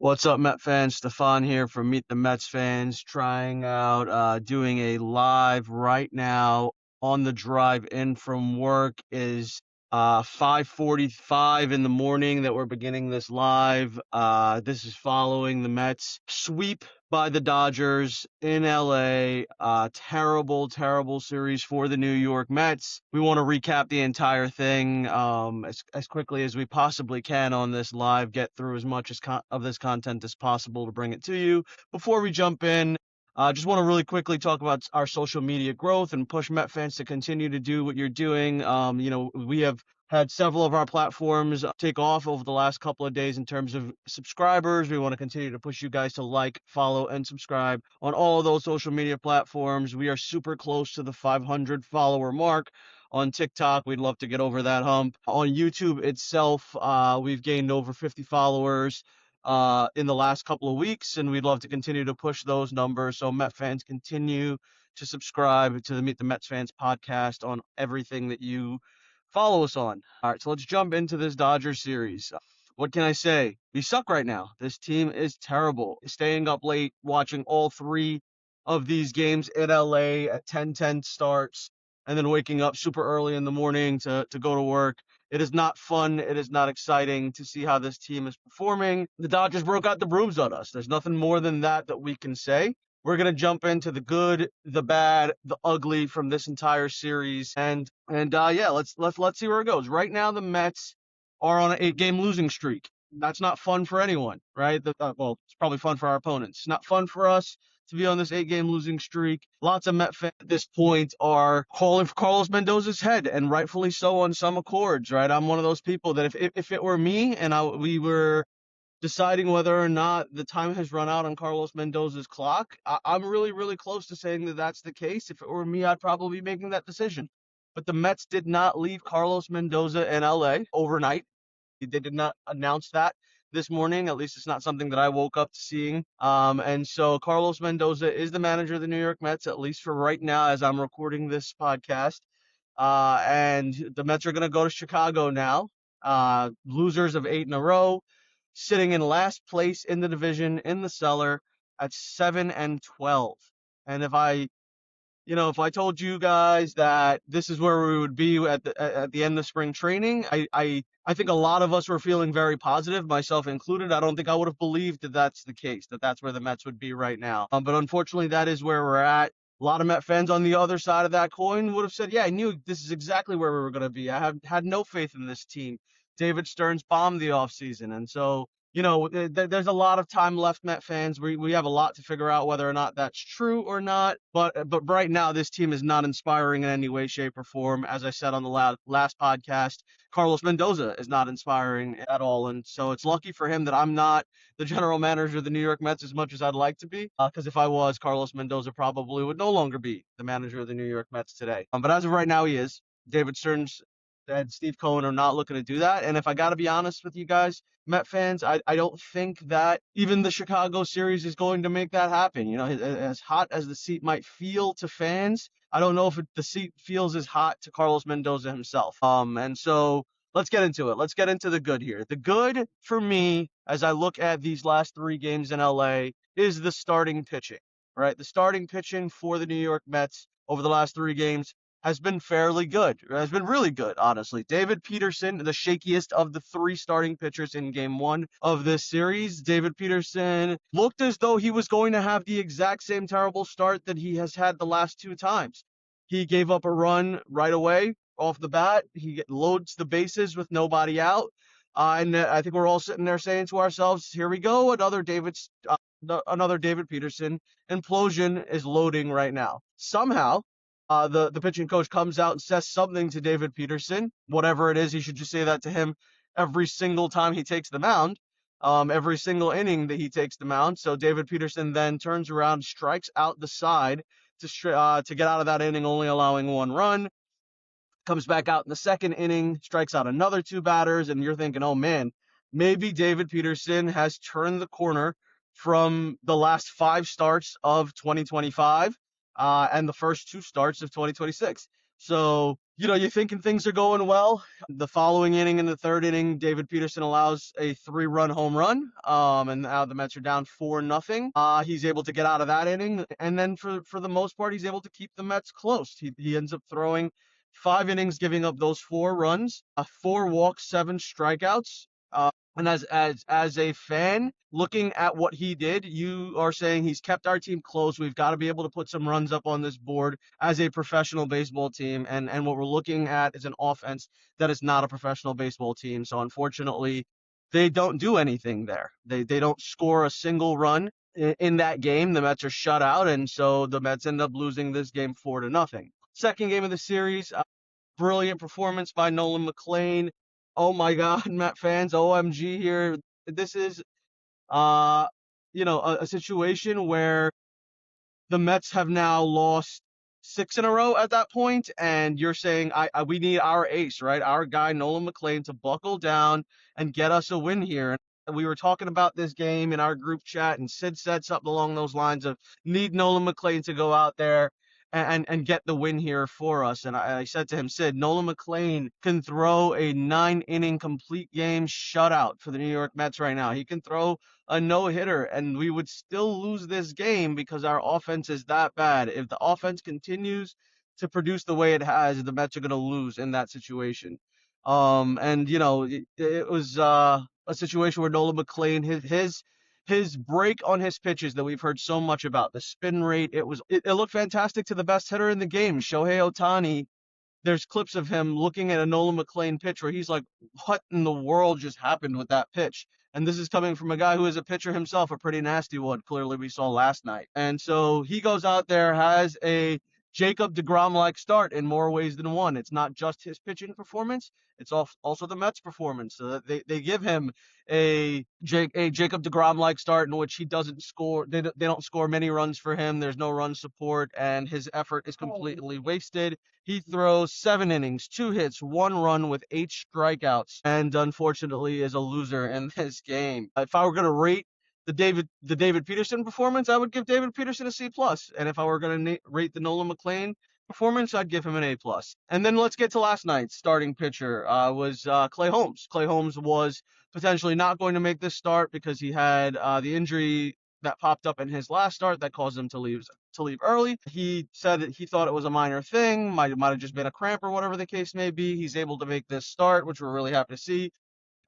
What's up, Met fans? Stefan here from Meet the Mets fans, trying out doing a live right now on the drive in from work. Is 5:45 in the morning that we're beginning this live. This is following the Mets sweep by the Dodgers in LA. Terrible, terrible series for the New York Mets. We want to recap the entire thing as quickly as we possibly can on this live, get through as much of this content as possible to bring it to you. Before we jump in, just want to really quickly talk about our social media growth and push Met fans to continue to do what you're doing. We have had several of our platforms take off over the last couple of days in terms of subscribers. We want to continue to push you guys to like, follow, and subscribe on all of those social media platforms. We are super close to the 500 follower mark. On TikTok, we'd love to get over that hump. On YouTube itself, we've gained over 50 followers in the last couple of weeks, and we'd love to continue to push those numbers. So Met fans, continue to subscribe to the Meet the Mets fans podcast on everything that you follow us on. All right, so let's jump into this Dodgers series. What can I say? We suck right now. This team is terrible. Staying up late, watching all three of these games in LA at 10:10 starts, and then waking up super early in the morning to go to work. It is not fun. It is not exciting to see how this team is performing. The Dodgers broke out the brooms on us. There's nothing more than that we can say. We're gonna jump into the good, the bad, the ugly from this entire series, and yeah, let's see where it goes. Right now, the Mets are on an 8-game losing streak. That's not fun for anyone, right? Well, it's probably fun for our opponents. It's not fun for us to be on this 8-game losing streak. Lots of Met fans at this point are calling for Carlos Mendoza's head, and rightfully so on some accords, right? I'm one of those people that if it were me and we were deciding whether or not the time has run out on Carlos Mendoza's clock, I'm really, really close to saying that that's the case. If it were me, I'd probably be making that decision. But the Mets did not leave Carlos Mendoza in LA overnight. They did not announce that this morning. At least it's not something that I woke up to seeing. And so Carlos Mendoza is the manager of the New York Mets, at least for right now, as I'm recording this podcast. And the Mets are going to go to Chicago now. Losers of 8 in a row, sitting in last place in the division in the cellar at 7-12. And if I told you guys that this is where we would be at the end of spring training, I think a lot of us were feeling very positive, myself included. I don't think I would have believed that that's the case, that that's where the Mets would be right now. But unfortunately, that is where we're at. A lot of Met fans on the other side of that coin would have said, yeah, I knew this is exactly where we were going to be. I have had no faith in this team. David Stearns bombed the offseason. And so, there's a lot of time left, Met fans. We have a lot to figure out whether or not that's true or not. But right now, this team is not inspiring in any way, shape, or form. As I said on the last podcast, Carlos Mendoza is not inspiring at all. And so it's lucky for him that I'm not the general manager of the New York Mets as much as I'd like to be. Because if I was, Carlos Mendoza probably would no longer be the manager of the New York Mets today. But as of right now, he is. David Stearns and Steve Cohen are not looking to do that. And if I got to be honest with you guys, Met fans, I don't think that even the Chicago series is going to make that happen. As hot as the seat might feel to fans, I don't know if the seat feels as hot to Carlos Mendoza himself. And so let's get into it. Let's get into the good here. The good for me, as I look at these last 3 games in LA, is the starting pitching, right? The starting pitching for the New York Mets over the last 3 games has been fairly good. Has been really good, honestly. David Peterson, the shakiest of the 3 starting pitchers in game 1 of this series. David Peterson looked as though he was going to have the exact same terrible start that he has had the last 2 times. He gave up a run right away off the bat. He loads the bases with nobody out. And I think we're all sitting there saying to ourselves, here we go, another David Peterson implosion is loading right now. Somehow, the pitching coach comes out and says something to David Peterson. Whatever it is, he should just say that to him every single time he takes the mound, every single inning that he takes the mound. So David Peterson then turns around, strikes out the side to get out of that inning, only allowing 1 run. Comes back out in the 2nd inning, strikes out another 2 batters, and you're thinking, oh man, maybe David Peterson has turned the corner from the last 5 starts of 2025 and the first 2 starts of 2026. So, you're thinking things are going well. The following inning, in the third inning, David Peterson allows a 3-run home run. And now the Mets are down 4-0. He's able to get out of that inning, and then for the most part, he's able to keep the Mets close. He ends up throwing 5 innings, giving up those 4 runs, 4 walks, 7 strikeouts. And as a fan, looking at what he did, you are saying he's kept our team close. We've got to be able to put some runs up on this board as a professional baseball team. And what we're looking at is an offense that is not a professional baseball team. So unfortunately, they don't do anything there. They don't score a single run in that game. The Mets are shut out, and so the Mets end up losing this game 4-0. Second game of the series, brilliant performance by Nolan McLean. Oh my God, Met fans, OMG here. This is, uh, a situation where the Mets have now lost 6 in a row at that point, and you're saying we need our ace, right? Our guy Nolan McLean to buckle down and get us a win here. And we were talking about this game in our group chat, and Sid said something along those lines of need Nolan McLean to go out there and get the win here for us. And I said to him, Sid, Nolan McLean can throw a 9-inning complete game shutout for the New York Mets right now. He can throw a no-hitter, and we would still lose this game because our offense is that bad. If the offense continues to produce the way it has, the Mets are going to lose in that situation. And it was a situation where Nolan McLean, his break on his pitches that we've heard so much about, the spin rate, it looked fantastic to the best hitter in the game, Shohei Ohtani. There's clips of him looking at a Nolan McLean pitch where he's like, what in the world just happened with that pitch? And this is coming from a guy who is a pitcher himself, a pretty nasty one, clearly we saw last night. And so he goes out there, has a Jacob deGrom-like start in more ways than one. It's not just his pitching performance, it's also the Mets' performance. So they give him a Jacob deGrom-like start in which he doesn't score. They don't score many runs for him. There's no run support, and his effort is completely wasted. He throws 7 innings, 2 hits, 1 run with 8 strikeouts, and unfortunately is a loser in this game. If I were going to rate the David Peterson performance, I would give David Peterson a C+. And if I were going to rate the Nolan McLean performance, I'd give him an A+. And then let's get to last night's starting pitcher, was Clay Holmes. Clay Holmes was potentially not going to make this start because he had the injury that popped up in his last start that caused him to leave early. He said that he thought it was a minor thing, might have just been a cramp or whatever the case may be. He's able to make this start, which we're really happy to see.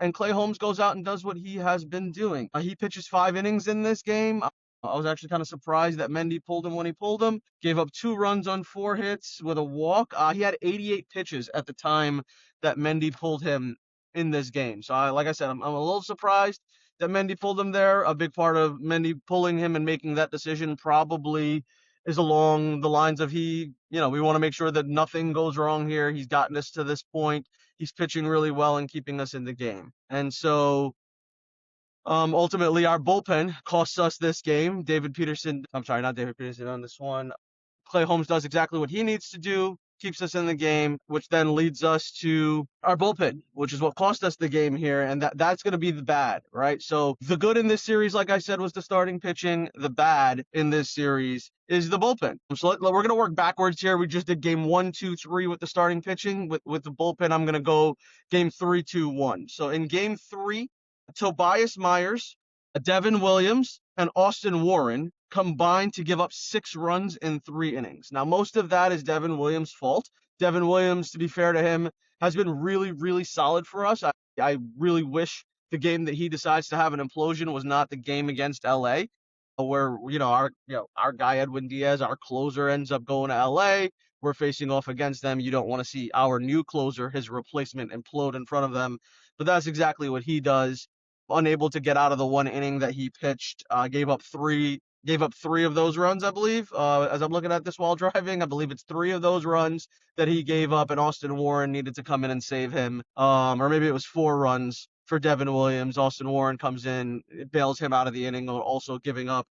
And Clay Holmes goes out and does what he has been doing. He pitches 5 innings in this game. I was actually kind of surprised that Mendy pulled him when he pulled him. Gave up 2 runs on 4 hits with a walk. He had 88 pitches at the time that Mendy pulled him in this game. So, like I said, I'm a little surprised that Mendy pulled him there. A big part of Mendy pulling him and making that decision probably is along the lines of we want to make sure that nothing goes wrong here. He's gotten us to this point. He's pitching really well and keeping us in the game. And so ultimately, our bullpen costs us this game. Not David Peterson on this one. Clay Holmes does exactly what he needs to do, keeps us in the game, which then leads us to our bullpen, which is what cost us the game here. And that's going to be the bad, right? So the good in this series, like I said, was the starting pitching. The bad in this series is the bullpen. So we're going to work backwards here. We just did game 1, 2, 3 with the starting pitching. With the bullpen, I'm going to go game 3, 2, 1. So in game 3, Tobias Myers, Devin Williams, and Austin Warren combined to give up 6 runs in 3 innings. Now, most of that is Devin Williams' fault. Devin Williams, to be fair to him, has been really, really solid for us. I really wish the game that he decides to have an implosion was not the game against LA, where our guy Edwin Diaz, our closer, ends up going to LA. We're facing off against them. You don't want to see our new closer, his replacement, implode in front of them. But that's exactly what he does. Unable to get out of the 1 inning that he pitched, gave up three of those runs, I believe. As I'm looking at this while driving, I believe it's 3 of those runs that he gave up, and Austin Warren needed to come in and save him. Or maybe it was 4 runs for Devin Williams. Austin Warren comes in, bails him out of the inning, also giving up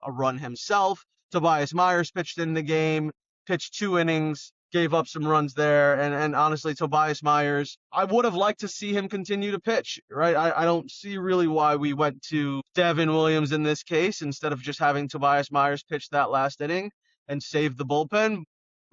a run himself. Tobias Myers pitched in the game, pitched 2 innings, gave up some runs there. And honestly, Tobias Myers, I would have liked to see him continue to pitch, right? I don't see really why we went to Devin Williams in this case instead of just having Tobias Myers pitch that last inning and save the bullpen.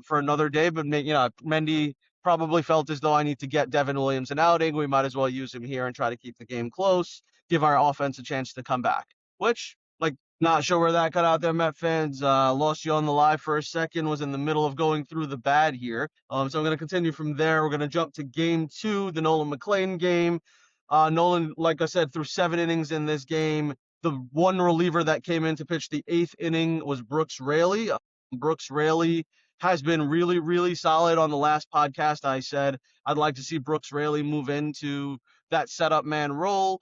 for another day, but Mendy probably felt as though I need to get Devin Williams an outing. We might as well use him here and try to keep the game close, give our offense a chance to come back. Which, like, not sure where that got out there, Met fans. Lost you on the live for a second. Was in the middle of going through the bad here. So I'm going to continue from there. We're going to jump to game 2, the Nolan McLean game. Nolan, like I said, threw 7 innings in this game. The one reliever that came in to pitch the 8th inning was Brooks Raley. Brooks Raley has been really, really solid. On the last podcast, I said I'd like to see Brooks Raley move into that setup man role.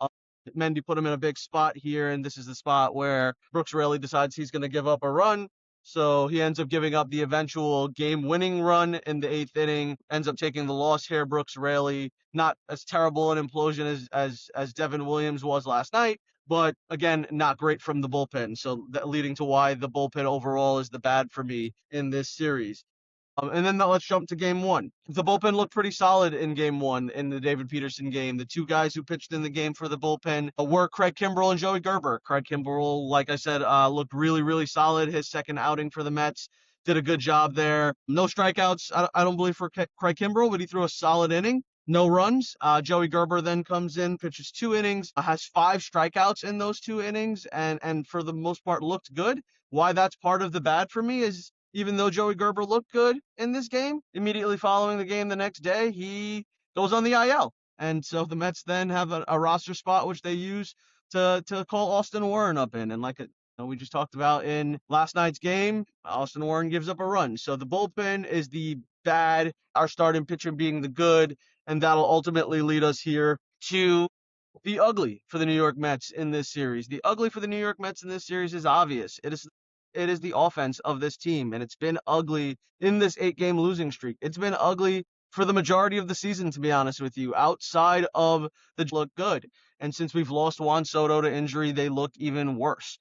Mendy put him in a big spot here, and this is the spot where Brooks Raley decides he's going to give up a run. So he ends up giving up the eventual game-winning run in the 8th inning, ends up taking the loss here. Brooks Raley, not as terrible an implosion as Devin Williams was last night, but again, not great from the bullpen. So that leading to why the bullpen overall is the bad for me in this series. And then let's jump to game 1. The bullpen looked pretty solid in game 1 in the David Peterson game. The two guys who pitched in the game for the bullpen were Craig Kimbrell and Joey Gerber. Craig Kimbrell, like I said, looked really, really solid. His second outing for the Mets, did a good job there. No strikeouts, I don't believe, for Craig Kimbrell, but he threw a solid inning. No runs. Joey Gerber then comes in, pitches 2 innings, has 5 strikeouts in those 2 innings, and for the most part looked good. Why that's part of the bad for me is, even though Joey Gerber looked good in this game, immediately following the game the next day, he goes on the IL. And so the Mets then have a roster spot which they use to call Austin Warren up in. And like we just talked about in last night's game, Austin Warren gives up a run. So the bullpen is the bad, our starting pitcher being the good, and that'll ultimately lead us here to the ugly for the New York Mets in this series. The ugly for the New York Mets in this series is obvious. It is the offense of this team, and it's been ugly in this 8-game losing streak. It's been ugly for the majority of the season, to be honest with you. Outside of the look good, and since we've lost Juan Soto to injury, they look even worse.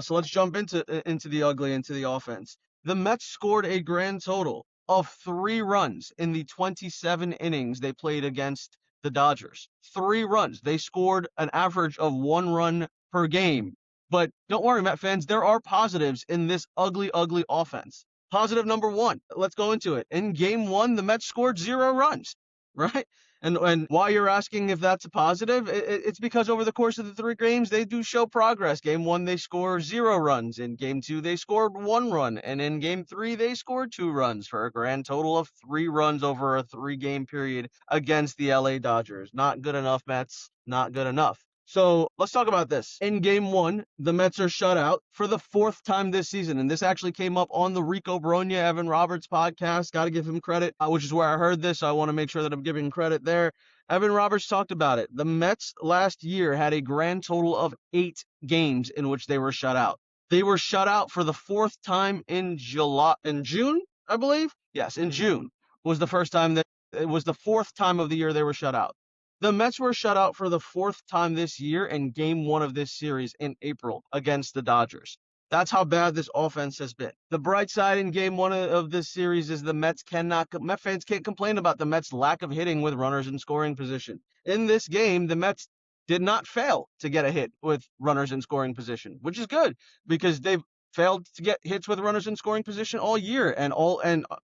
So let's jump into the ugly, into the offense. The Mets scored a grand total of 3 runs in the 27 innings they played against the Dodgers. 3 runs. They scored an average of 1 run per game. But don't worry, Met fans, there are positives in this ugly, ugly offense. Positive number 1, let's go into it. In game 1, the Mets scored 0 runs, right? And why you're asking if that's a positive, it's because over the course of the 3 games, they do show progress. Game 1, they score 0 runs. In game 2, they scored 1 run. And in game 3, they scored 2 runs for a grand total of 3 runs over a 3-game period against the LA Dodgers. Not good enough, Mets. Not good enough. So let's talk about this. In game 1, the Mets are shut out for the 4th time this season. And this actually came up on the Rico Bronya, Evan Roberts podcast. Got to give him credit, which is where I heard this. So I want to make sure that I'm giving credit there. Evan Roberts talked about it. The Mets last year had a grand total of 8 games in which they were shut out. They were shut out for the 4th time in June, I believe. Yes, in June was the first time that it was the 4th time of the year they were shut out. The Mets were shut out for the 4th time this year in game 1 of this series in April against the Dodgers. That's how bad this offense has been. The bright side in game 1 of this series is the Mets fans can't complain about the Mets' lack of hitting with runners in scoring position. In this game, the Mets did not fail to get a hit with runners in scoring position, which is good because they've failed to get hits with runners in scoring position all year and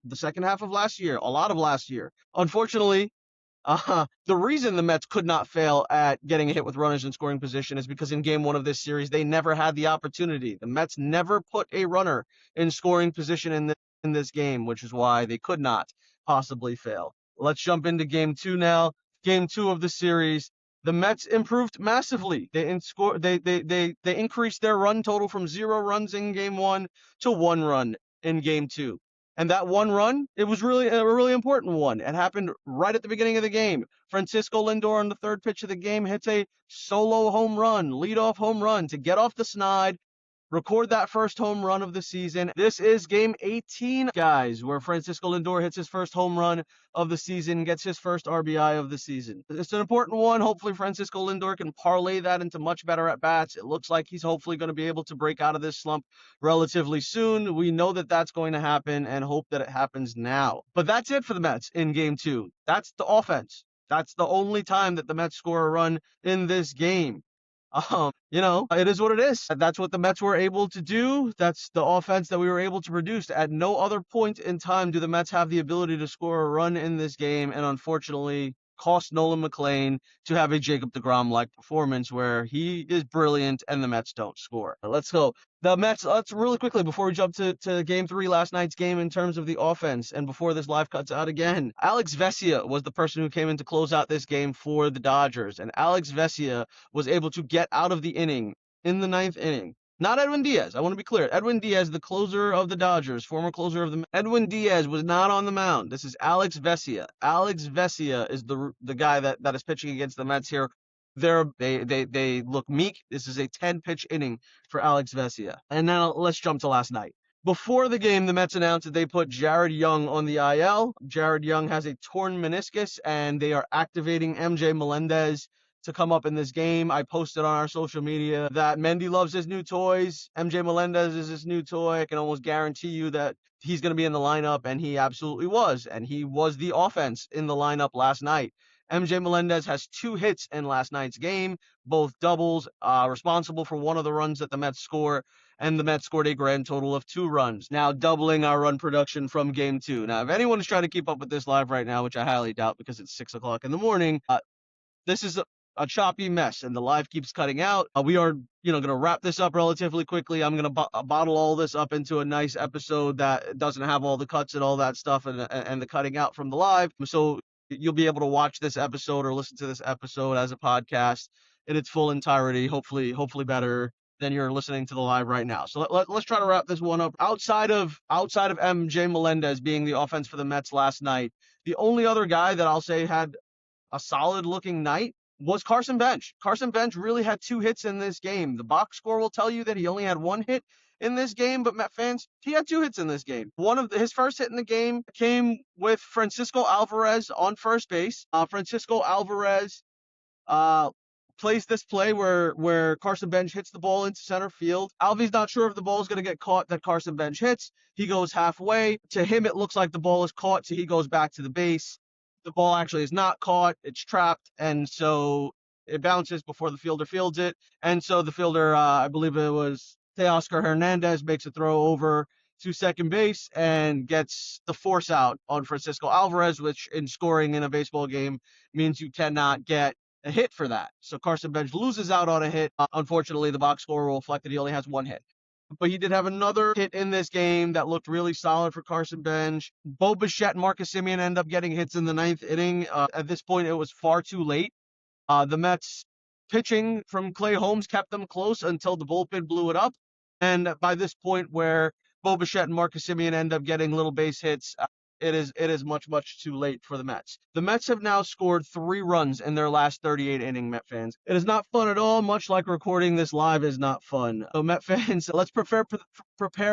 the second half of last year, a lot of last year. Unfortunately, the reason the Mets could not fail at getting a hit with runners in scoring position is because in game 1 of this series, they never had the opportunity. The Mets never put a runner in scoring position in this game, which is why they could not possibly fail. Let's jump into game 2 now. Game 2 of the series. The Mets improved massively. They increased their run total from 0 runs in game 1 to 1 run in game 2. And that 1 run, it was really a really important one. It happened right at the beginning of the game. Francisco Lindor on the 3rd pitch of the game hits a solo home run, leadoff home run to get off the snide, record that first home run of the season. This is game 18, guys, where Francisco Lindor hits his first home run of the season, gets his first RBI of the season. It's an important one. Hopefully Francisco Lindor can parlay that into much better at-bats. It looks like he's hopefully going to be able to break out of this slump relatively soon. We know that that's going to happen and hope that it happens now. But that's it for the Mets in game 2. That's the offense. That's the only time that the Mets score a run in this game. It is what it is. That's what the Mets were able to do. That's the offense that we were able to produce. At no other point in time do the Mets have the ability to score a run in this game, and unfortunately, cost Nolan McLean to have a Jacob DeGrom-like performance where he is brilliant and the Mets don't score. Let's go. The Mets, let's really quickly, before we jump to game three, last night's game in terms of the offense, and before this live cuts out again, Alex Vesia was the person who came in to close out this game for the Dodgers. And Alex Vesia was able to get out of the inning in the ninth inning. Not Edwin Diaz. I want to be clear. Edwin Diaz, the closer of the Dodgers, former closer of the Edwin Diaz was not on the mound. This is Alex Vesia. Alex Vesia is the guy that is pitching against the Mets here. They look meek. This is a 10-pitch inning for Alex Vesia. And now let's jump to last night. Before the game, the Mets announced that they put Jared Young on the IL. Jared Young has a torn meniscus, and they are activating MJ Melendez to come up in this game. I posted on our social media that Mendy loves his new toys. MJ Melendez is his new toy. I can almost guarantee you that he's going to be in the lineup, and he absolutely was. And he was the offense in the lineup last night. MJ Melendez has 2 hits in last night's game, both doubles, responsible for one of the runs that the Mets score, and the Mets scored a grand total of 2 runs, now doubling our run production from game 2. Now, if anyone is trying to keep up with this live right now, which I highly doubt because it's 6 o'clock in the morning, this is a choppy mess, and the live keeps cutting out. We are, going to wrap this up relatively quickly. I'm going to bottle all this up into a nice episode that doesn't have all the cuts and all that stuff and the cutting out from the live. So you'll be able to watch this episode or listen to this episode as a podcast in its full entirety. Hopefully better than you're listening to the live right now. So let's try to wrap this one up. Outside of MJ Melendez being the offense for the Mets last night, the only other guy that I'll say had a solid looking night was Carson Bench. Carson Bench really had 2 hits in this game. The box score will tell you that he only had 1 hit in this game, but Met fans, he had 2 hits in this game. His first hit in the game came with Francisco Alvarez on first base. Francisco Alvarez plays this play where Carson Bench hits the ball into center field. Alvy's not sure if the ball is going to get caught that Carson Bench hits. He goes halfway. To him, it looks like the ball is caught, so he goes back to the base. The ball actually is not caught. It's trapped, and so it bounces before the fielder fields it. And so the fielder, I believe it was Teoscar Hernandez, makes a throw over to second base and gets the force out on Francisco Alvarez, which in scoring in a baseball game means you cannot get a hit for that. So Carson Bench loses out on a hit. Unfortunately, the box score will reflect that he only has 1 hit. But he did have another hit in this game that looked really solid for Carson Bench. Bo Bichette and Marcus Semien end up getting hits in the 9th inning. At this point, it was far too late. The Mets pitching from Clay Holmes kept them close until the bullpen blew it up. And by this point where Bo Bichette and Marcus Semien end up getting little base hits, it is much too late for the Mets. The Mets have now scored 3 runs in their last 38 inning, Met fans. It is not fun at all, much like recording this live is not fun. So Met fans, let's prepare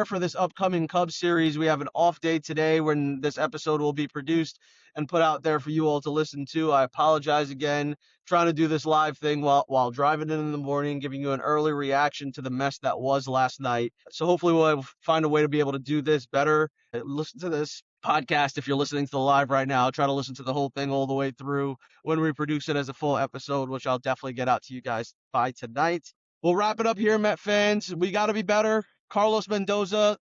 for this upcoming Cubs series. We have an off day today when this episode will be produced and put out there for you all to listen to. I apologize again, trying to do this live thing while driving in the morning, giving you an early reaction to the mess that was last night. So hopefully we'll find a way to be able to do this better. Listen to this podcast if you're listening to the live right now. Try to listen to the whole thing all the way through when we produce it as a full episode, which I'll definitely get out to you guys by tonight. We'll wrap it up here, Met fans. We got to be better. Carlos Mendoza,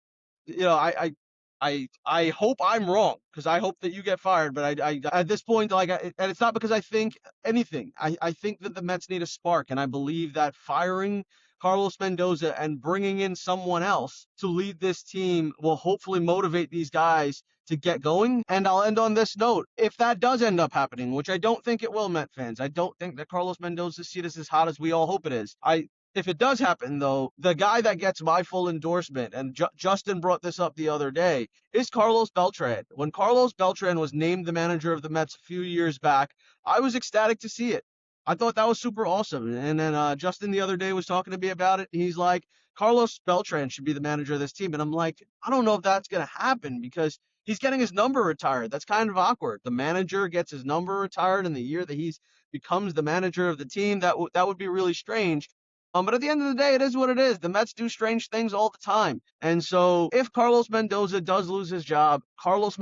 I hope I'm wrong because I hope that you get fired. But I at this point, and it's not because I think anything. I think that the Mets need a spark, and I believe that firing Carlos Mendoza and bringing in someone else to lead this team will hopefully motivate these guys to get going. And I'll end on this note. If that does end up happening, which I don't think it will, Met fans, I don't think that Carlos Mendoza's seat is as hot as we all hope it is. If it does happen, though, the guy that gets my full endorsement, and Justin brought this up the other day, is Carlos Beltran. When Carlos Beltran was named the manager of the Mets a few years back, I was ecstatic to see it. I thought that was super awesome. And then Justin the other day was talking to me about it. He's like, Carlos Beltran should be the manager of this team. And I'm like, I don't know if that's going to happen because he's getting his number retired. That's kind of awkward. The manager gets his number retired in the year that he becomes the manager of the team. That would be really strange. But at the end of the day, it is what it is. The Mets do strange things all the time. And so if Carlos Mendoza does lose his job, Carlos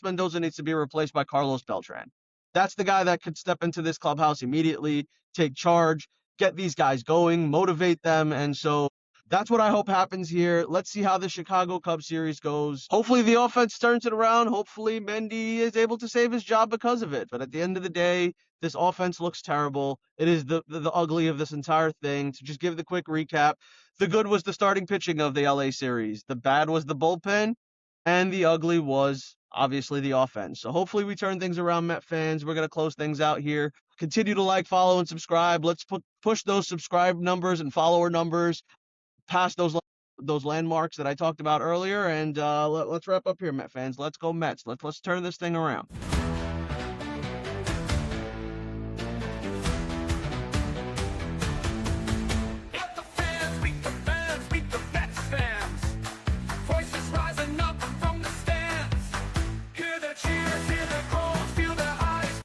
Mendoza needs to be replaced by Carlos Beltran. That's the guy that could step into this clubhouse immediately, take charge, get these guys going, motivate them. And so that's what I hope happens here. Let's see how the Chicago Cubs series goes. Hopefully the offense turns it around. Hopefully Mendy is able to save his job because of it. But at the end of the day, this offense looks terrible. It is the ugly of this entire thing. To just give the quick recap, the good was the starting pitching of the LA series. The bad was the bullpen, and the ugly was obviously the offense. So hopefully we turn things around, Met fans. We're going to close things out here. Continue to like, follow, and subscribe. Let's push those subscribe numbers and follower numbers past those landmarks that I talked about earlier. And let's wrap up here, Met fans. Let's go Mets. Let's turn this thing around.